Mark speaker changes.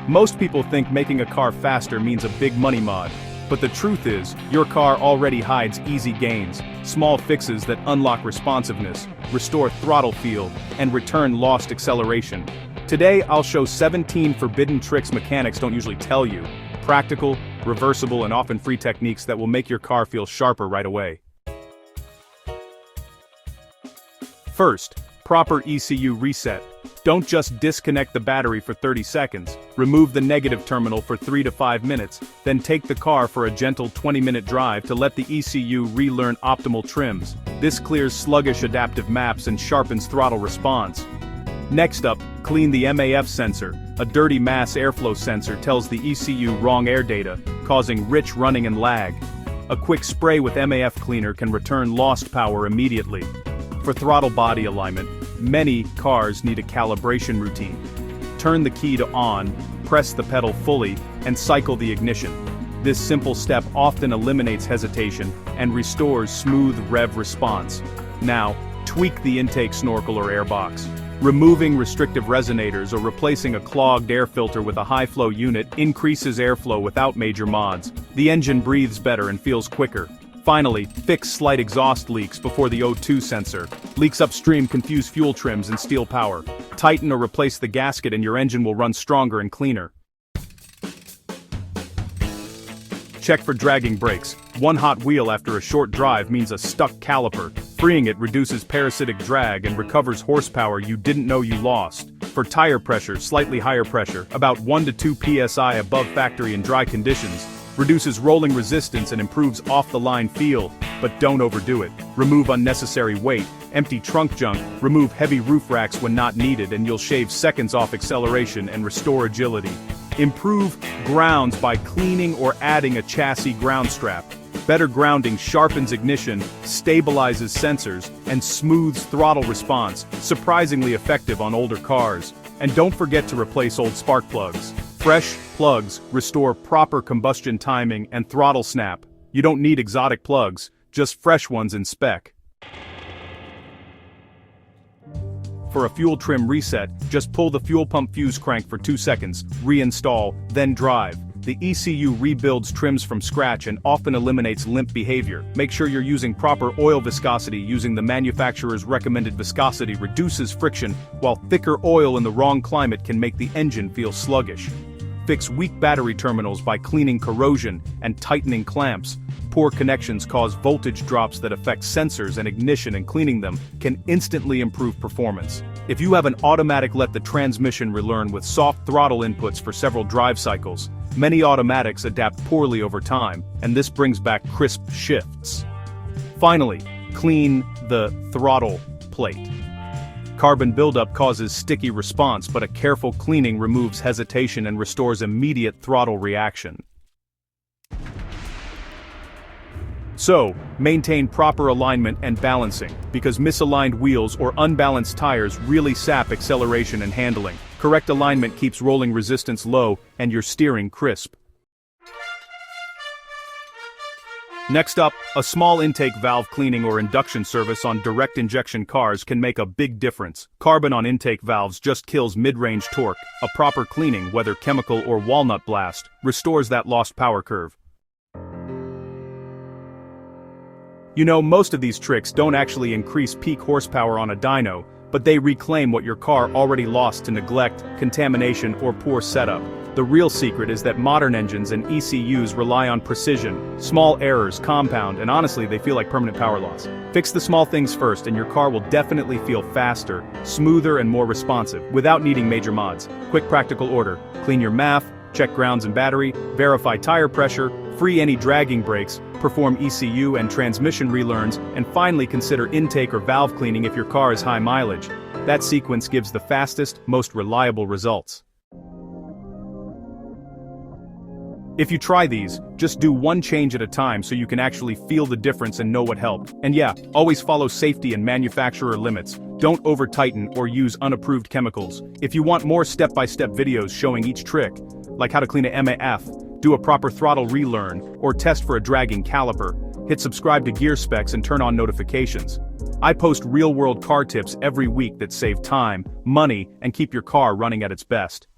Speaker 1: Most people think making a car faster means a big money mod. But the truth is, your car already hides easy gains, small fixes that unlock responsiveness, restore throttle feel, and return lost acceleration. Today I'll show 17 forbidden tricks mechanics don't usually tell you. Practical, reversible, and often free techniques that will make your car feel sharper right away. First, proper ECU reset. Don't just disconnect the battery for 30 seconds, remove the negative terminal for 3 to 5 minutes, then take the car for a gentle 20-minute drive to let the ECU relearn optimal trims. This clears sluggish adaptive maps and sharpens throttle response. Next up, clean the MAF sensor. A dirty mass airflow sensor tells the ECU wrong air data, causing rich running and lag. A quick spray with MAF cleaner can return lost power immediately. For throttle body alignment, many cars need a calibration routine. Turn the key to on, press the pedal fully, and cycle the ignition. This simple step often eliminates hesitation and restores smooth rev response. Now, tweak the intake snorkel or airbox. Removing restrictive resonators or replacing a clogged air filter with a high-flow unit increases airflow without major mods. The engine breathes better and feels quicker. Finally, fix slight exhaust leaks before the O2 sensor. Leaks upstream confuse fuel trims and steal power. Tighten or replace the gasket and your engine will run stronger and cleaner. Check for dragging brakes. One hot wheel after a short drive means a stuck caliper. Freeing it reduces parasitic drag and recovers horsepower you didn't know you lost. For tire pressure, slightly higher pressure, about 1 to 2 psi above factory in dry conditions, reduces rolling resistance and improves off-the-line feel, but don't overdo it. Remove unnecessary weight, empty trunk junk, remove heavy roof racks when not needed, and you'll shave seconds off acceleration and restore agility. Improve grounds by cleaning or adding a chassis ground strap. Better grounding sharpens ignition, stabilizes sensors, and smooths throttle response, surprisingly effective on older cars. And don't forget to replace old spark plugs. Fresh plugs restore proper combustion timing and throttle snap. You don't need exotic plugs, just fresh ones in spec. For a fuel trim reset, just pull the fuel pump fuse crank for 2 seconds, reinstall, then drive. The ECU rebuilds trims from scratch and often eliminates limp behavior. Make sure you're using proper oil viscosity. Using the manufacturer's recommended viscosity reduces friction, while thicker oil in the wrong climate can make the engine feel sluggish. Fix weak battery terminals by cleaning corrosion and tightening clamps. Poor connections cause voltage drops that affect sensors and ignition, and cleaning them can instantly improve performance. If you have an automatic, let the transmission relearn with soft throttle inputs for several drive cycles. Many automatics adapt poorly over time, and this brings back crisp shifts. Finally, clean the throttle plate. Carbon buildup causes sticky response, but a careful cleaning removes hesitation and restores immediate throttle reaction. So, maintain proper alignment and balancing, because misaligned wheels or unbalanced tires really sap acceleration and handling. Correct alignment keeps rolling resistance low and your steering crisp. Next up, a small intake valve cleaning or induction service on direct injection cars can make a big difference. Carbon on intake valves just kills mid-range torque. A proper cleaning, whether chemical or walnut blast, restores that lost power curve. You know, most of these tricks don't actually increase peak horsepower on a dyno, but they reclaim what your car already lost to neglect, contamination, or poor setup. The real secret is that modern engines and ECUs rely on precision. Small errors compound, and honestly, they feel like permanent power loss. Fix the small things first, and your car will definitely feel faster, smoother, and more responsive, without needing major mods. Quick practical order: clean your MAF, check grounds and battery, verify tire pressure, free any dragging brakes, perform ECU and transmission relearns, and finally consider intake or valve cleaning if your car is high mileage. That sequence gives the fastest, most reliable results. If you try these, just do one change at a time so you can actually feel the difference and know what helped. And yeah, always follow safety and manufacturer limits. Don't over-tighten or use unapproved chemicals. If you want more step-by-step videos showing each trick, like how to clean a MAF, do a proper throttle relearn, or test for a dragging caliper, hit subscribe to Gear Specs and turn on notifications. I post real-world car tips every week that save time, money, and keep your car running at its best.